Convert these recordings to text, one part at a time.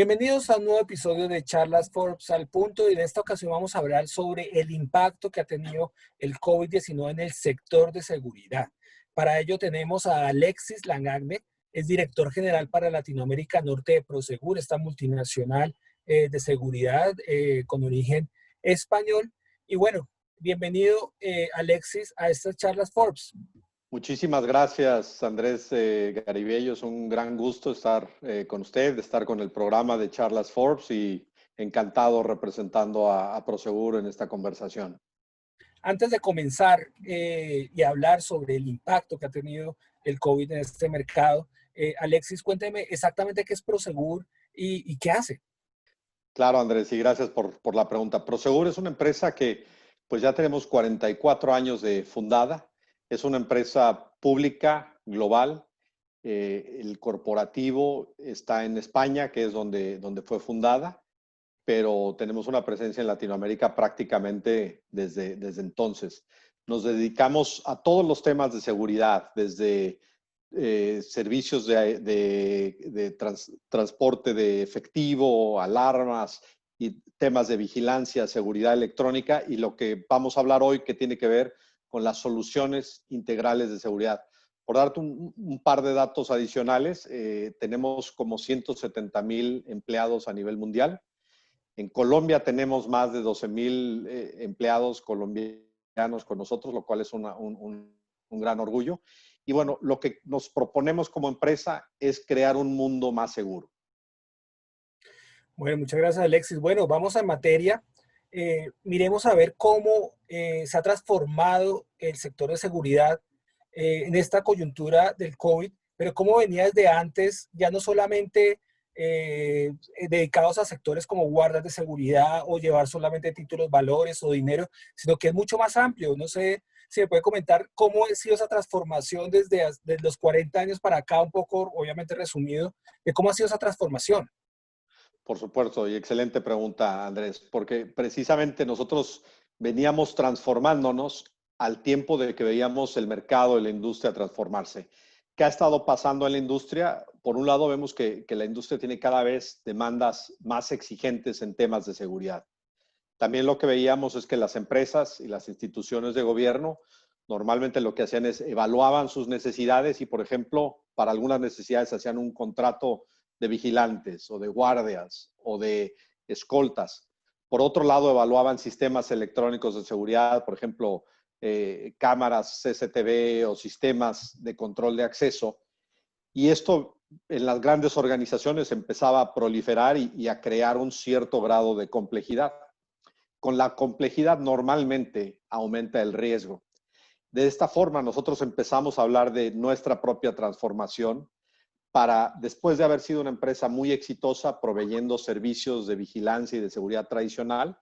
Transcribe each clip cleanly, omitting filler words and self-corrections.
Bienvenidos a un nuevo episodio de Charlas Forbes al Punto y en esta ocasión vamos a hablar sobre el impacto que ha tenido el COVID-19 en el sector de seguridad. Para ello tenemos a Alexis Langagne, es director general para Latinoamérica Norte de Prosegur, esta multinacional de seguridad con origen español. Y bueno, bienvenido Alexis a estas Charlas Forbes. Muchísimas gracias, Andrés Garibello. Es un gran gusto estar con usted, estar con el programa de Charlas Forbes y encantado representando a Prosegur en esta conversación. Antes de comenzar y hablar sobre el impacto que ha tenido el COVID en este mercado, Alexis, cuénteme exactamente qué es Prosegur y qué hace. Claro, Andrés, y gracias por la pregunta. Prosegur es una empresa que pues ya tenemos 44 años de fundada. Es una empresa pública, global. El corporativo está en España, que es donde fue fundada, pero tenemos una presencia en Latinoamérica prácticamente desde entonces. Nos dedicamos a todos los temas de seguridad, desde servicios de transporte de efectivo, alarmas y temas de vigilancia, seguridad electrónica, y lo que vamos a hablar hoy que tiene que ver con las soluciones integrales de seguridad. Por darte un par de datos adicionales, tenemos como 170,000 empleados a nivel mundial. En Colombia tenemos más de 12,000 empleados colombianos con nosotros, lo cual es un gran orgullo. Y bueno, lo que nos proponemos como empresa es crear un mundo más seguro. Bueno, muchas gracias, Alexis. Bueno, vamos a materia. Miremos a ver cómo se ha transformado el sector de seguridad en esta coyuntura del COVID, pero cómo venía desde antes, ya no solamente dedicados a sectores como guardas de seguridad o llevar solamente títulos, valores o dinero, sino que es mucho más amplio. No sé si me puede comentar cómo ha sido esa transformación desde los 40 años para acá, un poco, obviamente resumido, de cómo ha sido esa transformación. Por supuesto, y excelente pregunta, Andrés, porque precisamente nosotros veníamos transformándonos al tiempo de que veíamos el mercado y la industria transformarse. ¿Qué ha estado pasando en la industria? Por un lado, vemos que la industria tiene cada vez demandas más exigentes en temas de seguridad. También lo que veíamos es que las empresas y las instituciones de gobierno normalmente lo que hacían es evaluaban sus necesidades y, por ejemplo, para algunas necesidades hacían un contrato de vigilantes o de guardias o de escoltas. Por otro lado, evaluaban sistemas electrónicos de seguridad, por ejemplo, cámaras CCTV o sistemas de control de acceso. Y esto en las grandes organizaciones empezaba a proliferar y a crear un cierto grado de complejidad. Con la complejidad normalmente aumenta el riesgo. De esta forma, nosotros empezamos a hablar de nuestra propia transformación para, después de haber sido una empresa muy exitosa proveyendo servicios de vigilancia y de seguridad tradicional,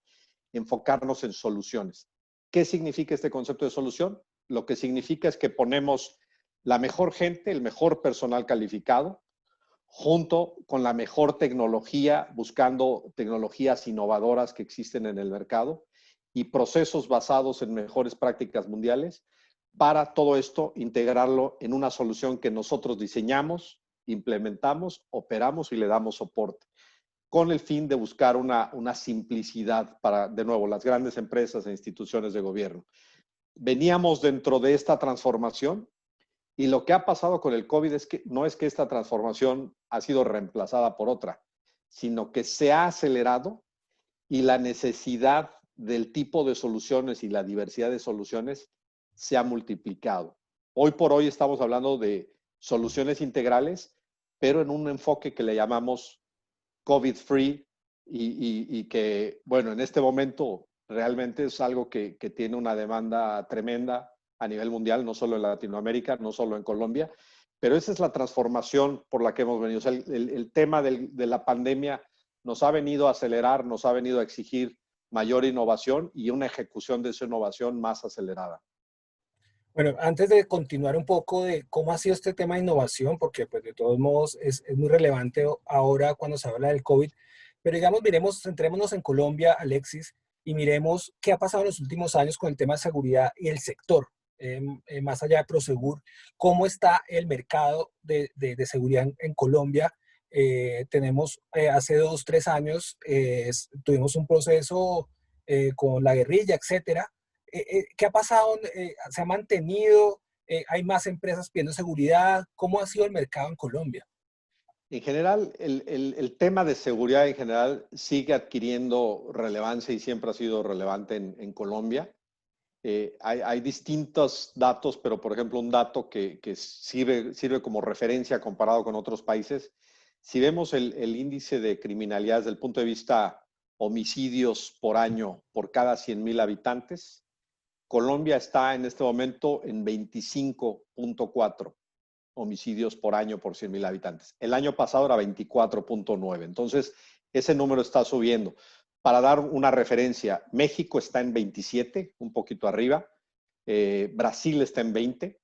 enfocarnos en soluciones. ¿Qué significa este concepto de solución? Lo que significa es que ponemos la mejor gente, el mejor personal calificado, junto con la mejor tecnología, buscando tecnologías innovadoras que existen en el mercado y procesos basados en mejores prácticas mundiales, para todo esto integrarlo en una solución que nosotros diseñamos, implementamos, operamos y le damos soporte, con el fin de buscar una simplicidad para, de nuevo, las grandes empresas e instituciones de gobierno. Veníamos dentro de esta transformación y lo que ha pasado con el COVID es que no es que esta transformación ha sido reemplazada por otra, sino que se ha acelerado y la necesidad del tipo de soluciones y la diversidad de soluciones se ha multiplicado. Hoy por hoy estamos hablando de soluciones integrales, pero en un enfoque que le llamamos COVID-free y que, bueno, en este momento realmente es algo que tiene una demanda tremenda a nivel mundial, no solo en Latinoamérica, no solo en Colombia, pero esa es la transformación por la que hemos venido. O sea, el tema de la pandemia nos ha venido a acelerar, nos ha venido a exigir mayor innovación y una ejecución de esa innovación más acelerada. Bueno, antes de continuar un poco de cómo ha sido este tema de innovación, porque pues de todos modos es muy relevante ahora cuando se habla del COVID, pero digamos, miremos, centrémonos en Colombia, Alexis, y miremos qué ha pasado en los últimos años con el tema de seguridad y el sector, más allá de Prosegur, cómo está el mercado de seguridad en Colombia Tenemos hace 2, 3 años, tuvimos un proceso con la guerrilla, etcétera. ¿Qué ha pasado? ¿Se ha mantenido? ¿Hay más empresas pidiendo seguridad? ¿Cómo ha sido el mercado en Colombia? En general, el tema de seguridad en general sigue adquiriendo relevancia y siempre ha sido relevante en Colombia. Hay distintos datos, pero por ejemplo, un dato que sirve como referencia comparado con otros países. Si vemos el índice de criminalidad desde el punto de vista homicidios por año por cada 100,000 habitantes, Colombia está en este momento en 25.4 homicidios por año por 100,000 habitantes. El año pasado era 24.9. Entonces, ese número está subiendo. Para dar una referencia, México está en 27, un poquito arriba. Brasil está en 20.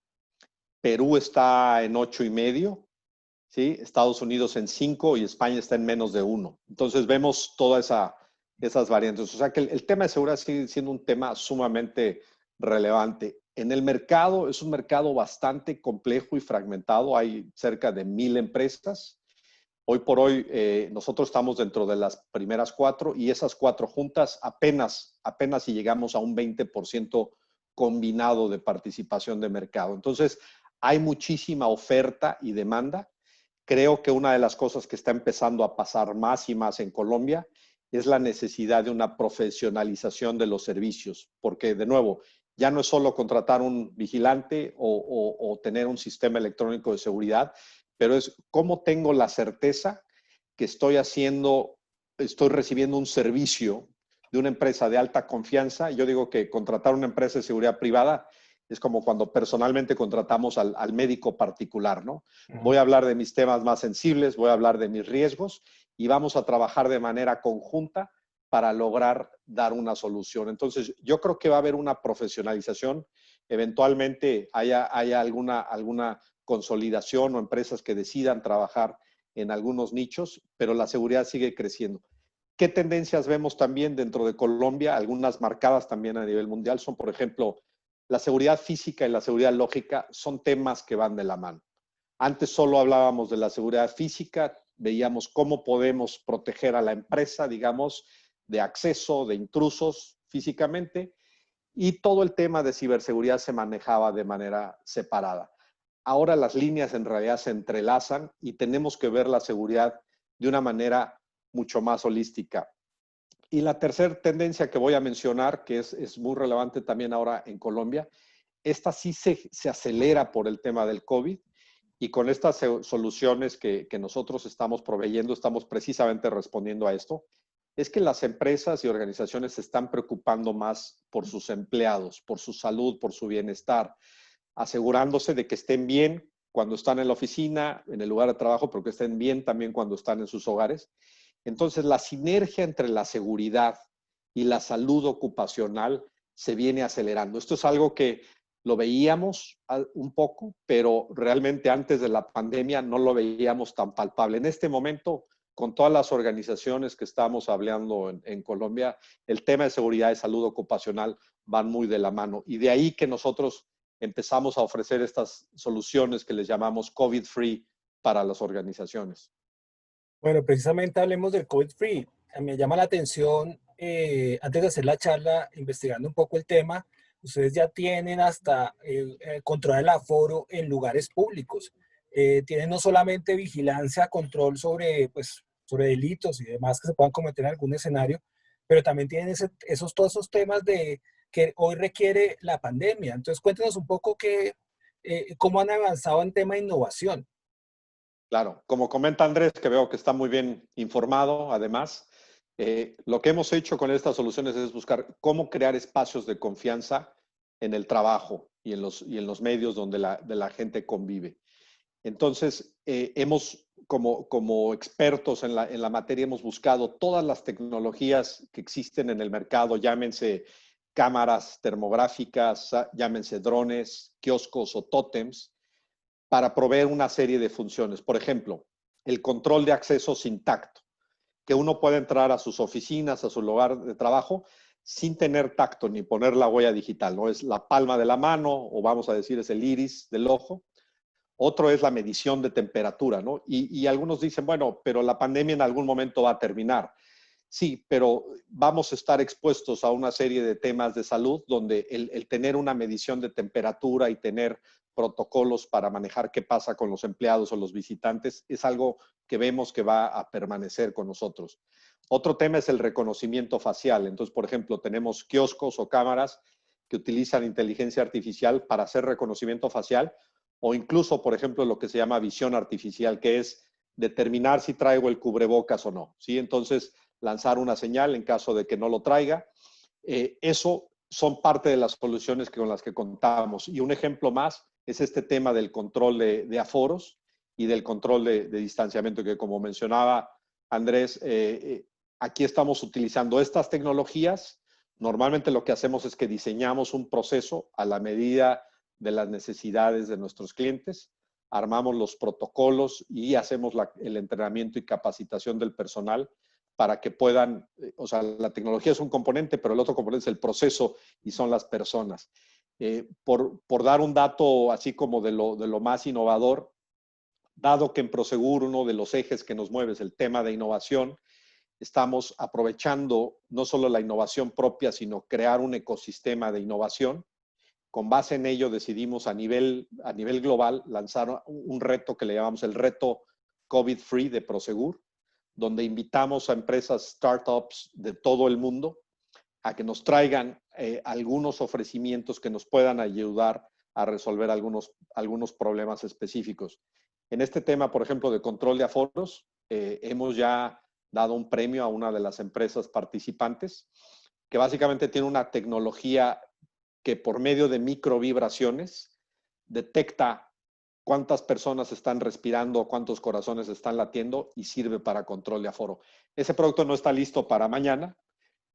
Perú está en 8,5. ¿Sí? Estados Unidos en 5 y España está en menos de 1. Entonces, vemos todas esas variantes. O sea que el tema de seguridad sigue siendo un tema sumamente relevante. En el mercado, es un mercado bastante complejo y fragmentado. Hay cerca de 1,000 empresas. Hoy por hoy, nosotros estamos dentro de las primeras 4 y esas 4 juntas apenas si llegamos a un 20% combinado de participación de mercado. Entonces, hay muchísima oferta y demanda. Creo que una de las cosas que está empezando a pasar más y más en Colombia es la necesidad de una profesionalización de los servicios, porque de nuevo, ya no es solo contratar un vigilante o tener un sistema electrónico de seguridad, pero es cómo tengo la certeza que estoy recibiendo un servicio de una empresa de alta confianza. Yo digo que contratar una empresa de seguridad privada es como cuando personalmente contratamos al médico particular, ¿no? Voy a hablar de mis temas más sensibles, voy a hablar de mis riesgos y vamos a trabajar de manera conjunta para lograr dar una solución. Entonces, yo creo que va a haber una profesionalización. Eventualmente haya alguna consolidación o empresas que decidan trabajar en algunos nichos, pero la seguridad sigue creciendo. ¿Qué tendencias vemos también dentro de Colombia? Algunas marcadas también a nivel mundial son, por ejemplo, la seguridad física y la seguridad lógica son temas que van de la mano. Antes solo hablábamos de la seguridad física, veíamos cómo podemos proteger a la empresa, digamos, de acceso, de intrusos físicamente, y todo el tema de ciberseguridad se manejaba de manera separada. Ahora las líneas en realidad se entrelazan y tenemos que ver la seguridad de una manera mucho más holística. Y la tercera tendencia que voy a mencionar, que es muy relevante también ahora en Colombia, esta sí se acelera por el tema del COVID y con estas soluciones que nosotros estamos proveyendo, estamos precisamente respondiendo a esto, es que las empresas y organizaciones se están preocupando más por sus empleados, por su salud, por su bienestar, asegurándose de que estén bien cuando están en la oficina, en el lugar de trabajo, pero que estén bien también cuando están en sus hogares. Entonces, la sinergia entre la seguridad y la salud ocupacional se viene acelerando. Esto es algo que lo veíamos un poco, pero realmente antes de la pandemia no lo veíamos tan palpable. En este momento, con todas las organizaciones que estamos hablando en Colombia, el tema de seguridad y salud ocupacional van muy de la mano. Y de ahí que nosotros empezamos a ofrecer estas soluciones que les llamamos COVID-free para las organizaciones. Bueno, precisamente hablemos del COVID free. Me llama la atención, antes de hacer la charla, investigando un poco el tema, ustedes ya tienen hasta control del aforo en lugares públicos. Tienen no solamente vigilancia, control sobre, pues, sobre delitos y demás que se puedan cometer en algún escenario, pero también tienen todos esos temas de que hoy requiere la pandemia. Entonces, cuéntenos un poco cómo han avanzado en tema de innovación. Claro, como comenta Andrés, que veo que está muy bien informado, además, lo que hemos hecho con estas soluciones es buscar cómo crear espacios de confianza en el trabajo y en los medios donde la gente convive. Entonces, como expertos en la materia, hemos buscado todas las tecnologías que existen en el mercado, llámense cámaras termográficas, llámense drones, kioscos o tótems, para proveer una serie de funciones. Por ejemplo, el control de acceso sin tacto, que uno puede entrar a sus oficinas, a su lugar de trabajo, sin tener tacto ni poner la huella digital, ¿no? Es la palma de la mano o vamos a decir es el iris del ojo. Otro es la medición de temperatura, ¿no? Y algunos dicen, bueno, pero la pandemia en algún momento va a terminar. Sí, pero vamos a estar expuestos a una serie de temas de salud donde el tener una medición de temperatura y tener protocolos para manejar qué pasa con los empleados o los visitantes es algo que vemos que va a permanecer con nosotros. Otro tema es el reconocimiento facial. Entonces, por ejemplo, tenemos kioscos o cámaras que utilizan inteligencia artificial para hacer reconocimiento facial o incluso, por ejemplo, lo que se llama visión artificial, que es determinar si traigo el cubrebocas o no. ¿Sí? Entonces, lanzar una señal en caso de que no lo traiga. Eso son parte de las soluciones con las que contamos. Y un ejemplo más es este tema del control de aforos y del control de distanciamiento, que como mencionaba Andrés, aquí estamos utilizando estas tecnologías. Normalmente lo que hacemos es que diseñamos un proceso a la medida de las necesidades de nuestros clientes, armamos los protocolos y hacemos el entrenamiento y capacitación del personal para que puedan, o sea, la tecnología es un componente, pero el otro componente es el proceso y son las personas. Por dar un dato así como de lo más innovador, dado que en Prosegur uno de los ejes que nos mueve es el tema de innovación, estamos aprovechando no solo la innovación propia, sino crear un ecosistema de innovación. Con base en ello decidimos a nivel global lanzar un reto que le llamamos el reto COVID Free de Prosegur, donde invitamos a empresas, startups de todo el mundo a que nos traigan algunos ofrecimientos que nos puedan ayudar a resolver algunos problemas específicos. En este tema, por ejemplo, de control de aforos, hemos ya dado un premio a una de las empresas participantes que básicamente tiene una tecnología que por medio de microvibraciones detecta cuántas personas están respirando, cuántos corazones están latiendo y sirve para control de aforo. Ese producto no está listo para mañana,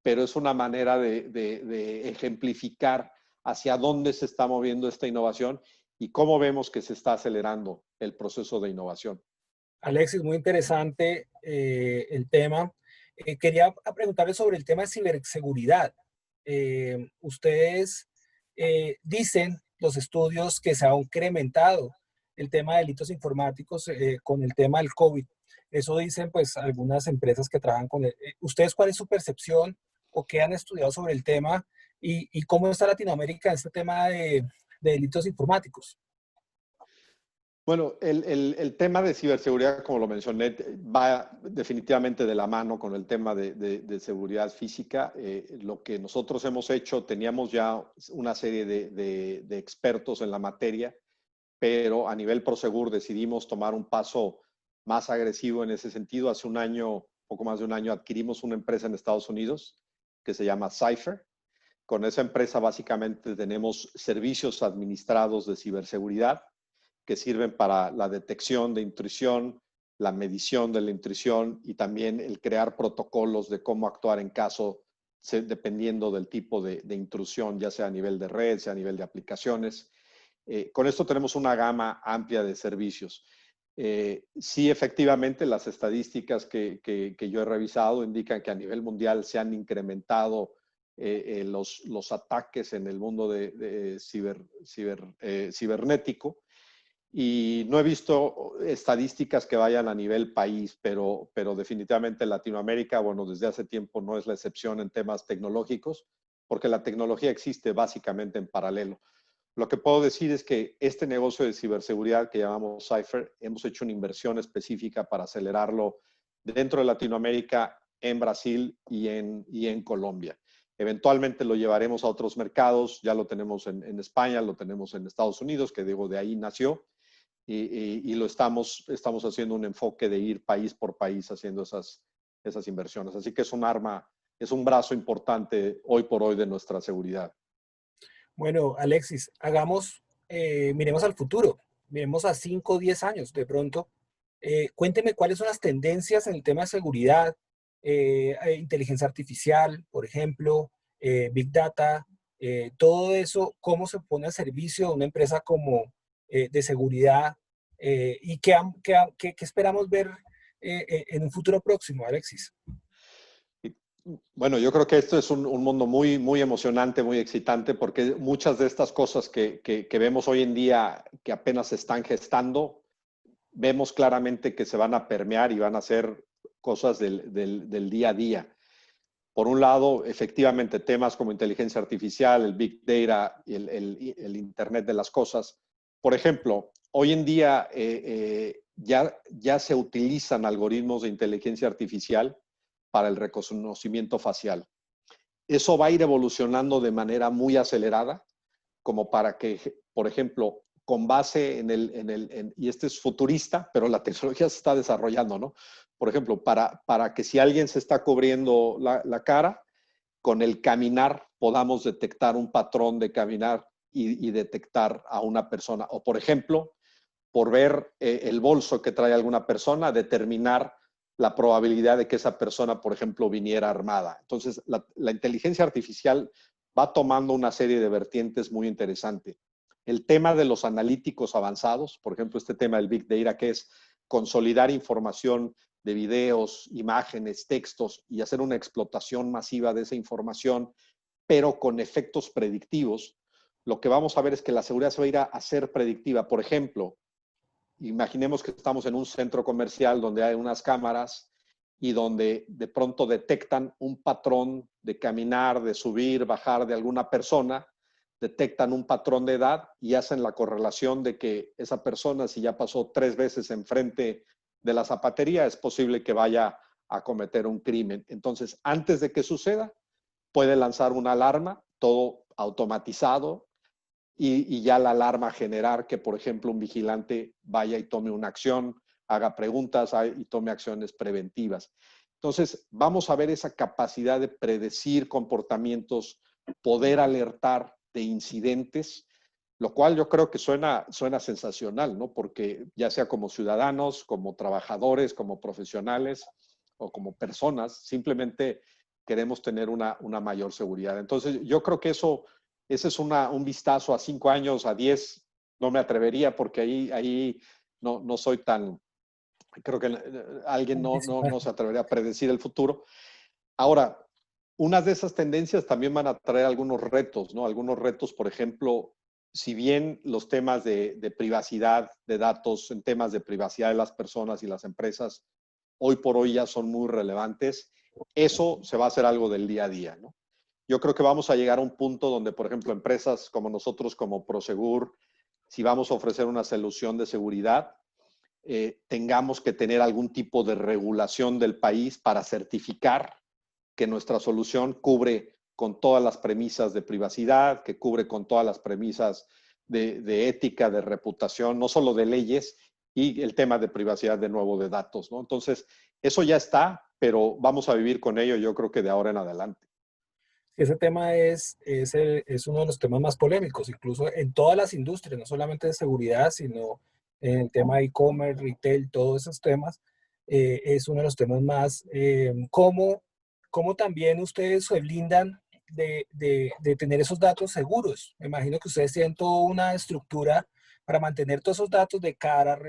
pero es una manera de ejemplificar hacia dónde se está moviendo esta innovación y cómo vemos que se está acelerando el proceso de innovación. Alexis, muy interesante el tema. Quería preguntarle sobre el tema de ciberseguridad. Ustedes dicen, los estudios, que se ha incrementado el tema de delitos informáticos con el tema del COVID. Eso dicen pues algunas empresas que trabajan con él. ¿Ustedes cuál es su percepción o qué han estudiado sobre el tema y cómo está Latinoamérica en este tema de delitos informáticos? Bueno, el tema de ciberseguridad, como lo mencioné, va definitivamente de la mano con el tema de seguridad física. Lo que nosotros hemos hecho, teníamos ya una serie de expertos en la materia, pero a nivel Prosegur decidimos tomar un paso más agresivo en ese sentido. Hace un año, poco más de un año, adquirimos una empresa en Estados Unidos que se llama Cypher. Con esa empresa básicamente tenemos servicios administrados de ciberseguridad que sirven para la detección de intrusión, la medición de la intrusión y también el crear protocolos de cómo actuar en caso, dependiendo del tipo de intrusión, ya sea a nivel de red, sea a nivel de aplicaciones. Con esto tenemos una gama amplia de servicios. Sí, efectivamente, las estadísticas que yo he revisado indican que a nivel mundial se han incrementado los ataques en el mundo cibernético. Y no he visto estadísticas que vayan a nivel país, pero definitivamente Latinoamérica, bueno, desde hace tiempo no es la excepción en temas tecnológicos, porque la tecnología existe básicamente en paralelo. Lo que puedo decir es que este negocio de ciberseguridad que llamamos Cypher, hemos hecho una inversión específica para acelerarlo dentro de Latinoamérica, en Brasil y en Colombia. Eventualmente lo llevaremos a otros mercados, ya lo tenemos en España, lo tenemos en Estados Unidos, que digo, de ahí nació, y lo estamos haciendo un enfoque de ir país por país haciendo esas inversiones. Así que es un arma, es un brazo importante hoy por hoy de nuestra seguridad. Bueno, Alexis, miremos al futuro, miremos a 5 o 10 años de pronto. Cuénteme cuáles son las tendencias en el tema de seguridad, inteligencia artificial, por ejemplo, Big Data, todo eso, cómo se pone al servicio de una empresa como de seguridad y qué esperamos ver en un futuro próximo, Alexis. Bueno, yo creo que esto es un mundo muy, muy emocionante, muy excitante, porque muchas de estas cosas que vemos hoy en día que apenas se están gestando, vemos claramente que se van a permear y van a ser cosas del día a día. Por un lado, efectivamente, temas como inteligencia artificial, el big data y el Internet de las cosas. Por ejemplo, hoy en día ya se utilizan algoritmos de inteligencia artificial para el reconocimiento facial. Eso va a ir evolucionando de manera muy acelerada, como para que, por ejemplo, con base y este es futurista, pero la tecnología se está desarrollando, ¿no? Por ejemplo, para que si alguien se está cubriendo la cara, con el caminar podamos detectar un patrón de caminar y detectar a una persona. O, por ejemplo, por ver el bolso que trae alguna persona, determinar la probabilidad de que esa persona, por ejemplo, viniera armada. Entonces, la inteligencia artificial va tomando una serie de vertientes muy interesantes. El tema de los analíticos avanzados, por ejemplo, este tema del Big Data, que es consolidar información de videos, imágenes, textos y hacer una explotación masiva de esa información, pero con efectos predictivos. Lo que vamos a ver es que la seguridad se va a ir a ser predictiva. Por ejemplo, imaginemos que estamos en un centro comercial donde hay unas cámaras y donde de pronto detectan un patrón de caminar, de subir, bajar de alguna persona, detectan un patrón de edad y hacen la correlación de que esa persona, si ya pasó 3 veces enfrente de la zapatería, es posible que vaya a cometer un crimen. Entonces, antes de que suceda, puede lanzar una alarma, todo automatizado, y ya la alarma generar que, por ejemplo, un vigilante vaya y tome una acción, haga preguntas y tome acciones preventivas. Entonces, vamos a ver esa capacidad de predecir comportamientos, poder alertar de incidentes, lo cual yo creo que suena sensacional, ¿no? Porque ya sea como ciudadanos, como trabajadores, como profesionales o como personas, simplemente queremos tener una mayor seguridad. Entonces, yo creo que ese es un vistazo a 5 años, a 10, no me atrevería porque ahí no soy tan, creo que alguien no se atrevería a predecir el futuro. Ahora, unas de esas tendencias también van a traer algunos retos, ¿no? Algunos retos, por ejemplo, si bien los temas de privacidad de datos, en temas de privacidad de las personas y las empresas, hoy por hoy ya son muy relevantes, eso se va a hacer algo del día a día, ¿no? Yo creo que vamos a llegar a un punto donde, por ejemplo, empresas como nosotros, como Prosegur, si vamos a ofrecer una solución de seguridad, tengamos que tener algún tipo de regulación del país para certificar que nuestra solución cubre con todas las premisas de privacidad, que cubre con todas las premisas de ética, de reputación, no solo de leyes, y el tema de privacidad de nuevo de datos, ¿no? Entonces, eso ya está, pero vamos a vivir con ello yo creo que de ahora en adelante. Ese tema es uno de los temas más polémicos, incluso en todas las industrias, no solamente de seguridad, sino en el tema de e-commerce, retail, todos esos temas. Es uno de los temas más, ¿cómo también ustedes se blindan de tener esos datos seguros? Me imagino que ustedes tienen toda una estructura para mantener todos esos datos de cara,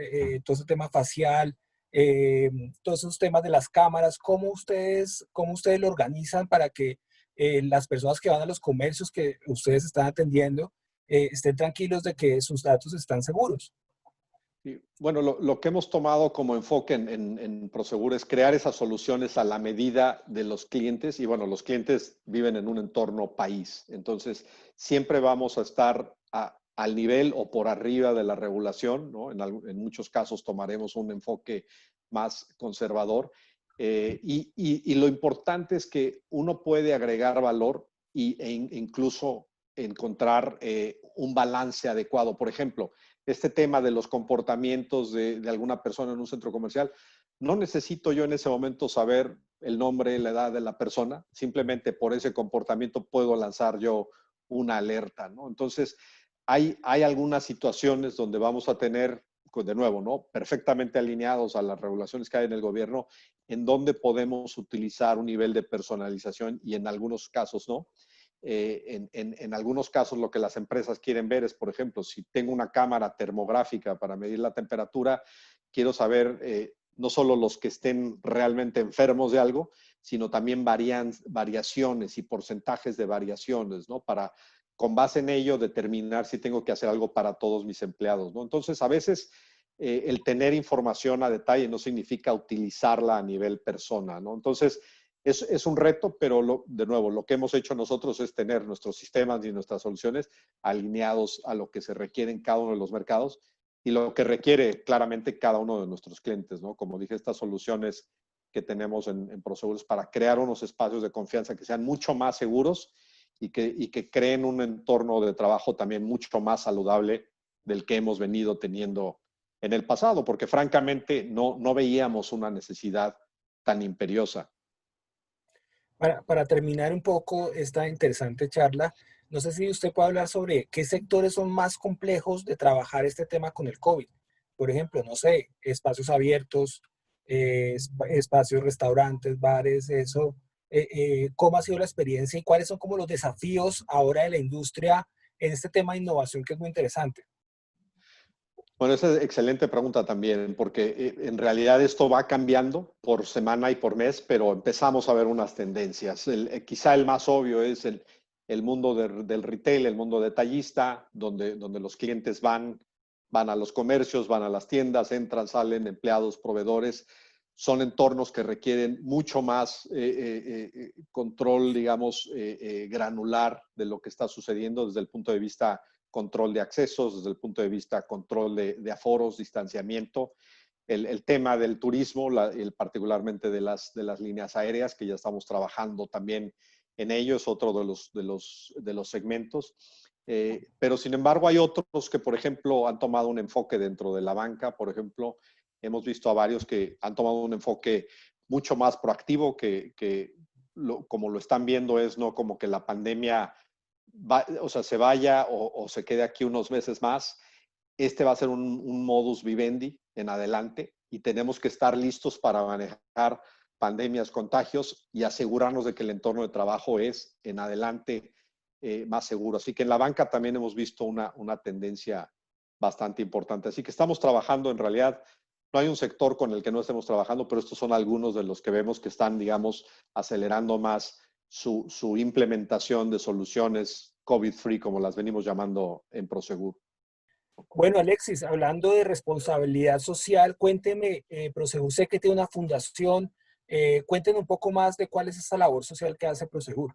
todo ese tema facial, eh, todos esos temas de las cámaras. ¿Cómo ustedes lo organizan para que las personas que van a los comercios que ustedes están atendiendo estén tranquilos de que sus datos están seguros? Y, bueno, lo que hemos tomado como enfoque en Prosegur es crear esas soluciones a la medida de los clientes y bueno, los clientes viven en un entorno país, entonces siempre vamos a estar al nivel o por arriba de la regulación, ¿no? En muchos casos tomaremos un enfoque más conservador y lo importante es que uno puede agregar valor incluso encontrar un balance adecuado. Por ejemplo, este tema de los comportamientos de alguna persona en un centro comercial, no necesito yo en ese momento saber el nombre, la edad de la persona, simplemente por ese comportamiento puedo lanzar yo una alerta, ¿no? Entonces, hay algunas situaciones donde vamos a tener, pues de nuevo, ¿no? Perfectamente alineados a las regulaciones que hay en el gobierno, en donde podemos utilizar un nivel de personalización y en algunos casos no. En algunos casos lo que las empresas quieren ver es, por ejemplo, si tengo una cámara termográfica para medir la temperatura, quiero saber no solo los que estén realmente enfermos de algo, sino también variaciones y porcentajes de variaciones, ¿no? Para, con base en ello, determinar si tengo que hacer algo para todos mis empleados, ¿no? Entonces, a veces el tener información a detalle no significa utilizarla a nivel persona, ¿no? Entonces, es un reto, pero de nuevo, lo que hemos hecho nosotros es tener nuestros sistemas y nuestras soluciones alineados a lo que se requiere en cada uno de los mercados y lo que requiere claramente cada uno de nuestros clientes, ¿no? Como dije, estas soluciones que tenemos en Prosegur para crear unos espacios de confianza que sean mucho más seguros y que creen un entorno de trabajo también mucho más saludable del que hemos venido teniendo en el pasado, porque francamente no veíamos una necesidad tan imperiosa. Para terminar un poco esta interesante charla, no sé si usted puede hablar sobre qué sectores son más complejos de trabajar este tema con el COVID. Por ejemplo, no sé, espacios abiertos, espacios, restaurantes, bares, eso. ¿Cómo ha sido la experiencia y cuáles son como los desafíos ahora de la industria en este tema de innovación que es muy interesante? Bueno, esa es excelente pregunta también, porque en realidad esto va cambiando por semana y por mes, pero empezamos a ver unas tendencias. Quizá el más obvio es el mundo del retail, el mundo detallista, donde los clientes van a los comercios, van a las tiendas, entran, salen, empleados, proveedores. Son entornos que requieren mucho más control, digamos, granular de lo que está sucediendo desde el punto de vista control de accesos, desde el punto de vista control de aforos, distanciamiento, el tema del turismo, particularmente de las líneas aéreas, que ya estamos trabajando también en ello, es otro de los segmentos. Pero sin embargo hay otros que, por ejemplo, han tomado un enfoque dentro de la banca. Por ejemplo, hemos visto a varios que han tomado un enfoque mucho más proactivo, como lo están viendo es no como que la pandemia o sea, se vaya o se quede aquí unos meses más. Este va a ser un modus vivendi en adelante y tenemos que estar listos para manejar pandemias, contagios y asegurarnos de que el entorno de trabajo es en adelante más seguro. Así que en la banca también hemos visto una tendencia bastante importante. Así que estamos trabajando en realidad. No hay un sector con el que no estemos trabajando, pero estos son algunos de los que vemos que están, digamos, acelerando más su implementación de soluciones COVID-free, como las venimos llamando en Prosegur. Bueno, Alexis, hablando de responsabilidad social, cuénteme, Prosegur sé que tiene una fundación, cuénteme un poco más de cuál es esa labor social que hace Prosegur.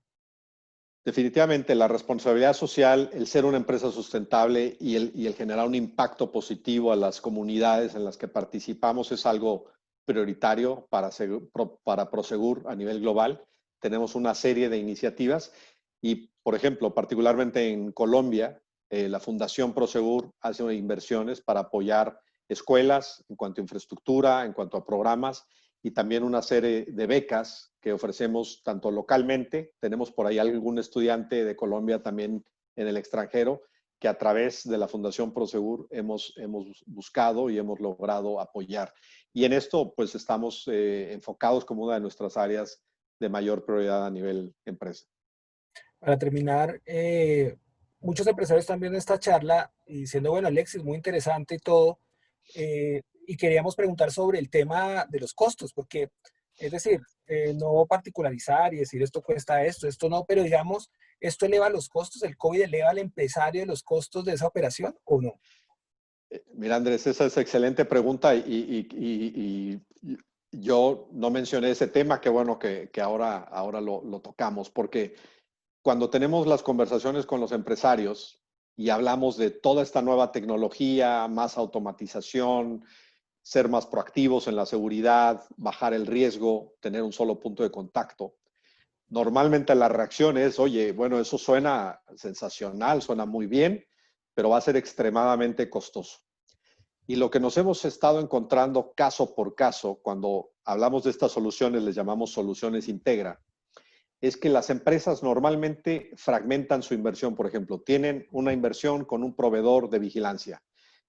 Definitivamente, la responsabilidad social, el ser una empresa sustentable y el generar un impacto positivo a las comunidades en las que participamos es algo prioritario para Prosegur a nivel global. Tenemos una serie de iniciativas y, por ejemplo, particularmente en Colombia, la Fundación Prosegur hace inversiones para apoyar escuelas en cuanto a infraestructura, en cuanto a programas y también una serie de becas que ofrecemos tanto localmente. Tenemos por ahí algún estudiante de Colombia también en el extranjero que a través de la Fundación Prosegur hemos buscado y hemos logrado apoyar. Y en esto pues estamos enfocados como una de nuestras áreas de mayor prioridad a nivel empresa. Para terminar, muchos empresarios están viendo esta charla y diciendo, bueno, Alexis, muy interesante y todo, y queríamos preguntar sobre el tema de los costos, porque, es decir, no particularizar y decir esto cuesta esto, esto no, pero digamos, ¿esto eleva los costos? ¿El COVID eleva al empresario los costos de esa operación o no? Mira, Andrés, esa es excelente pregunta y yo no mencioné ese tema, qué bueno que ahora lo tocamos, porque cuando tenemos las conversaciones con los empresarios y hablamos de toda esta nueva tecnología, más automatización, ser más proactivos en la seguridad, bajar el riesgo, tener un solo punto de contacto, normalmente la reacción es, oye, bueno, eso suena sensacional, suena muy bien, pero va a ser extremadamente costoso. Y lo que nos hemos estado encontrando caso por caso, cuando hablamos de estas soluciones, les llamamos soluciones integra, es que las empresas normalmente fragmentan su inversión. Por ejemplo, tienen una inversión con un proveedor de vigilancia,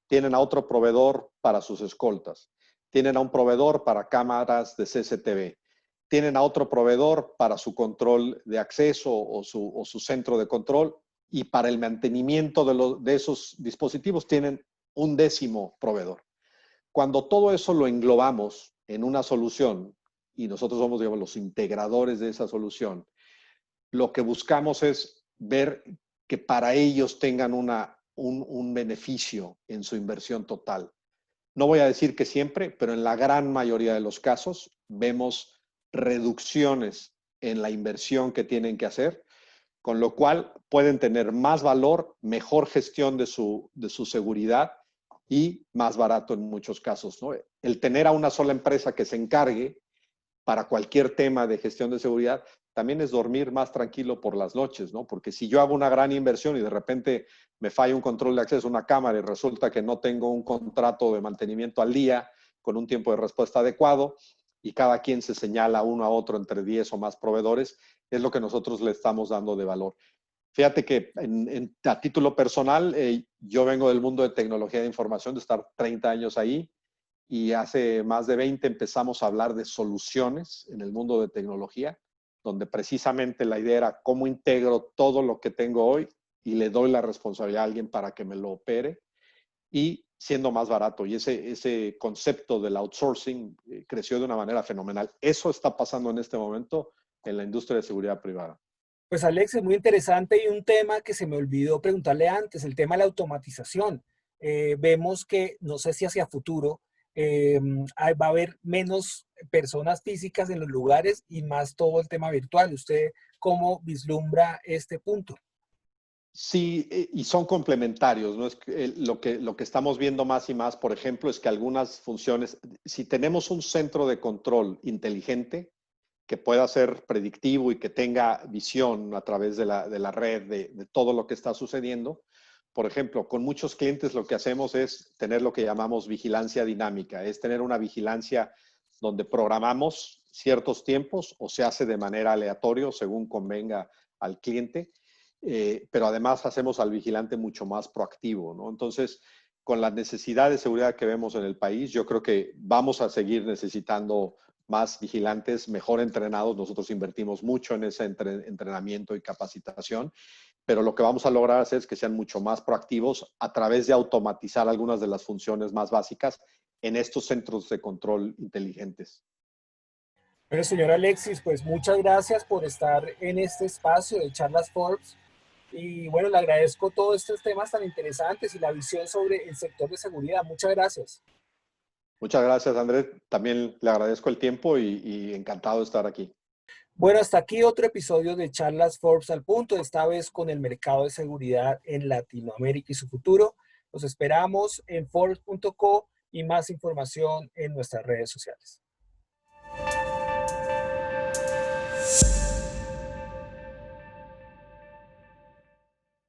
tienen a otro proveedor para sus escoltas, tienen a un proveedor para cámaras de CCTV, tienen a otro proveedor para su control de acceso o su centro de control y para el mantenimiento de esos dispositivos tienen un décimo proveedor. Cuando todo eso lo englobamos en una solución y nosotros somos, digamos, los integradores de esa solución, lo que buscamos es ver que para ellos tengan un beneficio en su inversión total. No voy a decir que siempre, pero en la gran mayoría de los casos vemos reducciones en la inversión que tienen que hacer, con lo cual pueden tener más valor, mejor gestión de su seguridad y más barato en muchos casos, ¿no? El tener a una sola empresa que se encargue para cualquier tema de gestión de seguridad, también es dormir más tranquilo por las noches, ¿no? Porque si yo hago una gran inversión y de repente me falla un control de acceso a una cámara y resulta que no tengo un contrato de mantenimiento al día con un tiempo de respuesta adecuado y cada quien se señala uno a otro entre 10 o más proveedores, es lo que nosotros le estamos dando de valor. Fíjate que a título personal, yo vengo del mundo de tecnología de información, de estar 30 años ahí, y hace más de 20 empezamos a hablar de soluciones en el mundo de tecnología, donde precisamente la idea era cómo integro todo lo que tengo hoy y le doy la responsabilidad a alguien para que me lo opere y siendo más barato. Y ese concepto del outsourcing creció de una manera fenomenal. Eso está pasando en este momento en la industria de seguridad privada. Pues Alex, es muy interesante y un tema que se me olvidó preguntarle antes, el tema de la automatización. Vemos que, no sé si hacia futuro, va a haber menos personas físicas en los lugares y más todo el tema virtual. ¿Usted cómo vislumbra este punto? Sí, y son complementarios, ¿no? Es que, lo que estamos viendo más y más, por ejemplo, es que algunas funciones, si tenemos un centro de control inteligente que pueda ser predictivo y que tenga visión a través de la red de todo lo que está sucediendo, por ejemplo, con muchos clientes lo que hacemos es tener lo que llamamos vigilancia dinámica, es tener una vigilancia donde programamos ciertos tiempos o se hace de manera aleatoria según convenga al cliente, pero además hacemos al vigilante mucho más proactivo, ¿no? Entonces, con la necesidad de seguridad que vemos en el país, yo creo que vamos a seguir necesitando más vigilantes, mejor entrenados. Nosotros invertimos mucho en ese entrenamiento y capacitación, pero lo que vamos a lograr hacer es que sean mucho más proactivos a través de automatizar algunas de las funciones más básicas en estos centros de control inteligentes. Bueno, señor Alexis, pues muchas gracias por estar en este espacio de Charlas Forbes. Y bueno, le agradezco todos estos temas tan interesantes y la visión sobre el sector de seguridad. Muchas gracias. Muchas gracias, Andrés. También le agradezco el tiempo y encantado de estar aquí. Bueno, hasta aquí otro episodio de Charlas Forbes al punto, esta vez con el mercado de seguridad en Latinoamérica y su futuro. Los esperamos en Forbes.co y más información en nuestras redes sociales.